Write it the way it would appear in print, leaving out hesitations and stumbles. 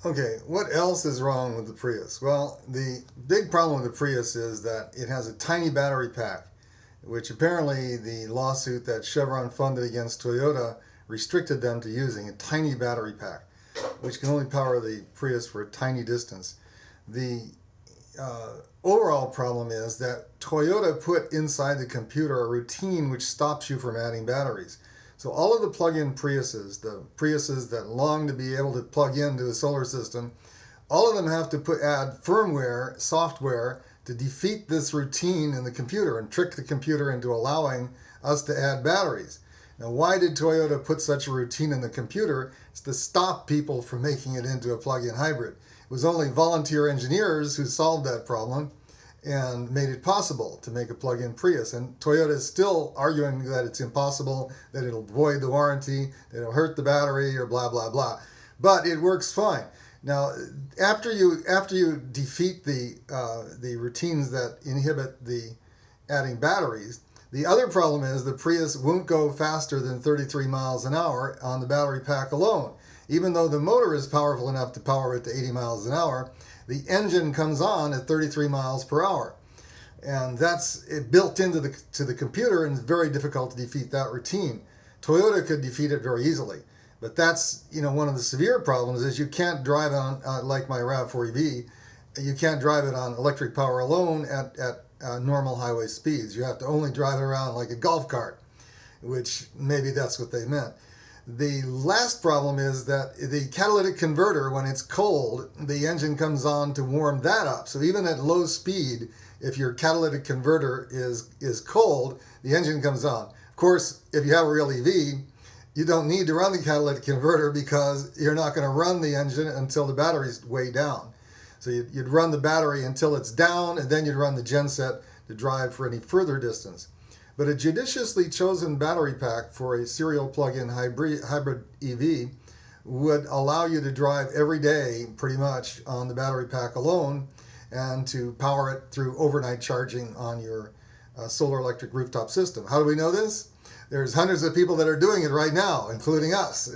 Okay, what else is wrong with the Prius? Well, the big problem with the Prius is that it has a tiny battery pack, which apparently the lawsuit that Chevron funded against Toyota restricted them to using a tiny battery pack, which can only power the Prius for a tiny distance. The overall problem is that Toyota put inside the computer a routine which stops you from adding batteries. So all of the plug-in Priuses, the Priuses that long to be able to plug into a solar system, all of them have to add firmware, software, to defeat this routine in the computer and trick the computer into allowing us to add batteries. Now, why did Toyota put such a routine in the computer? It's to stop people from making it into a plug-in hybrid. It was only volunteer engineers who solved that problem and made it possible to make a plug-in Prius. And Toyota is still arguing that it's impossible, that it'll void the warranty, that it'll hurt the battery, or blah, blah, blah. But it works fine. Now, after you defeat the routines that inhibit the adding batteries, the other problem is the Prius won't go faster than 33 miles an hour on the battery pack alone. Even though the motor is powerful enough to power it to 80 miles an hour, the engine comes on at 33 miles per hour. And that's built into the computer, and it's very difficult to defeat that routine. Toyota could defeat it very easily. But that's, one of the severe problems is you can't drive on, like my RAV4 EV, you can't drive it on electric power alone at normal highway speeds. You have to only drive it around like a golf cart, which maybe that's what they meant. The last problem is that the catalytic converter, when it's cold, the engine comes on to warm that up. So even at low speed, if your catalytic converter is cold, the engine comes on. Of course, if you have a real EV, you don't need to run the catalytic converter because you're not going to run the engine until the battery's way down. So you'd run the battery until it's down, and then you'd run the genset to drive for any further distance. But a judiciously chosen battery pack for a serial plug-in hybrid EV would allow you to drive every day pretty much on the battery pack alone and to power it through overnight charging on your solar electric rooftop system. How do we know this? There's hundreds of people that are doing it right now, including us.